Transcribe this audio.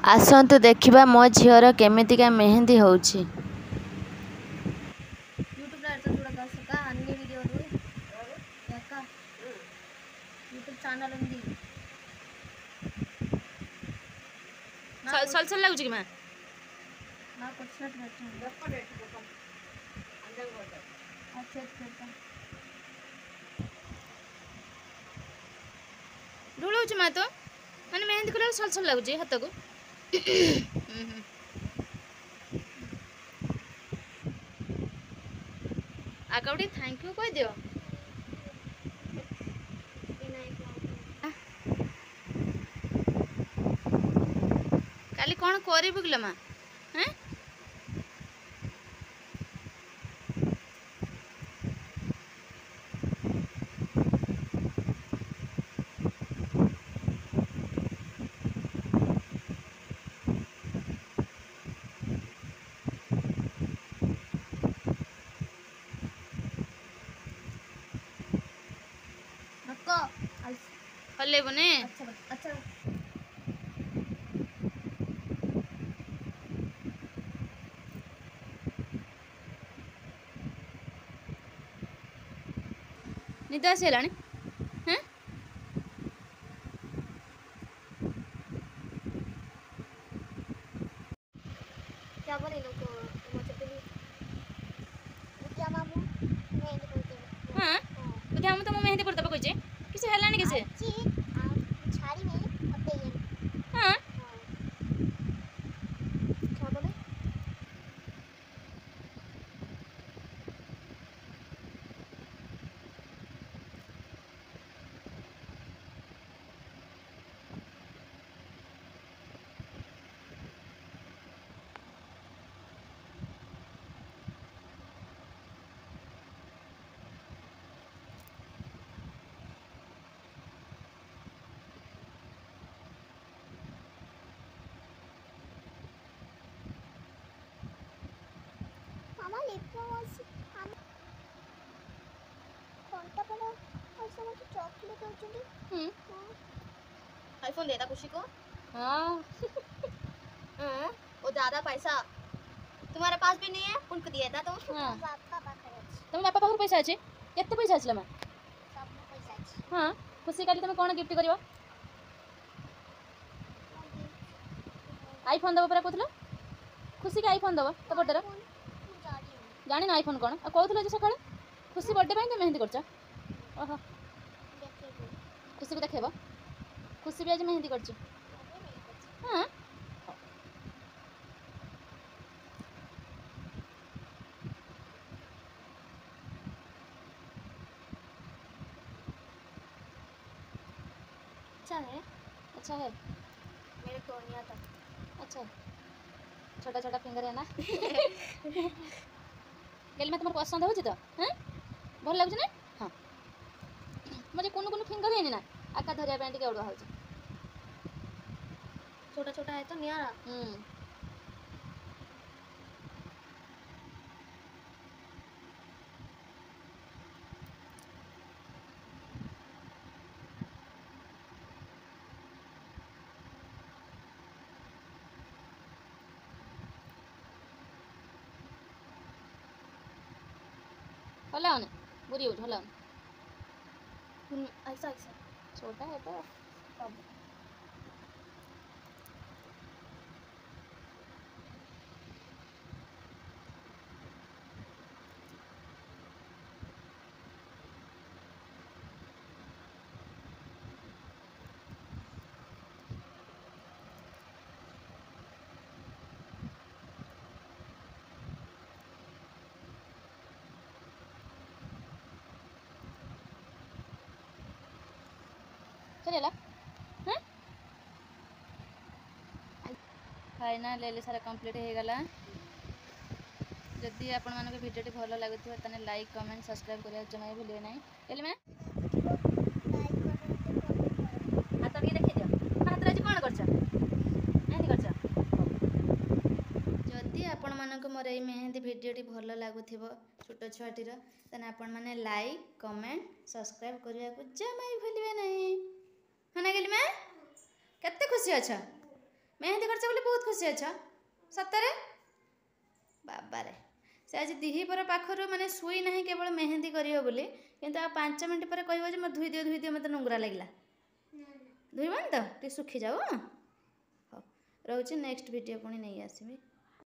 आसतु देखिबा मो झीर केमितिका मेहंदी होउछि। యూట్యూబ్ లో ఎట్లా చూడగలసక అన్ని వీడియోలు యొక్క యూట్యూబ్ ఛానల్ ఉంది సల్ సల్ లాగుచి మా నాకు వచ్చినట్టు పెట్టండి ढोलौची मा तो माने मेहंदी कलर सल सल लागुची हाथ को आकाउटी थैंक यू कह दियो काली कौन करी बुगला मा हैं नको हल्ले बने अच्छा अच्छा निद आसला हैं क्या बोले नको मचे पे क्या मामू मैं नहीं बोलते हाँ तो हम तो मेहंदी पड़ता कहे किसी है किसे जी छाड़ी में अपने ये हाँ क्या बोले मामा लिपो हम कोनटा बड़ा और सब चॉकलेट होचंदी आईफोन देता खुशी को हाँ वो ज्यादा पैसा तुम्हारे पास भी नहीं है उनको दिया था तो हाँ। पापा पाखरे तुम बापा पाखर पैसा अच्छे केते पैसा आछला मा सब पैसा अछि हाँ खुशी काली तुम कौन गिफ्ट करियो आईफोन दबो परा कहथलो खुशी के आईफोन दबो तो बडर जानी ना आईफोन कौन कहथलो जे सकाळे खुशी बर्थडे ପାଇଁ तो मेहंदी करछ ओहो खुशी को देखेबो खुशी भी आज मेहंदी करछ हाँ अच्छा है मेरे को नहीं आता अच्छा छोटा छोटा फिंगर है ना गेल में तुम पसंद हो तो हाँ भल लगुच ना हाँ मुझे कोनो कोनो फिंगर है ना आका धरिया पे टिके उड़वा हो छोटा छोटा है तो नहीं आ रहा हलाओ ना बुरी हो हलाओ ऐसा ऐसा छोटा है तो अब चलेला हाँ फाइनल ले सारा कंप्लीट हो गला जदि आपण मानक वीडियो भल लगुथिबा तने लाइक कमेंट सब्सक्राइब करिया जमा भूलिए नहीं एले मैं हाथ भी देखि दियो हाथ रे कोन करछ मेहंदी करछ जदि आपण मानक मोर ए मेहंदी वीडियोटी भल लगुथिबो छोट छुआटीर तने आपण माने लाइक कमेंट सब्सक्राइब करिया को जमा भूलिए नहीं है ना गेली मैं केते खुशी अच्छा मेहंदी करछ बोली बहुत खुशी अछ सतरे बाबारे से आज दिहीपर पाखर माने सुई नहीं केवल मेहंदी करियो बोली किंतु आ 5 मिनिट पर कहबो जे म धुई दियो मते नुंगरा लागला धुईबन तो टे सुखी जाओ हो रहउची नेक्स्ट वीडियो पुणी नहीं आसीबी।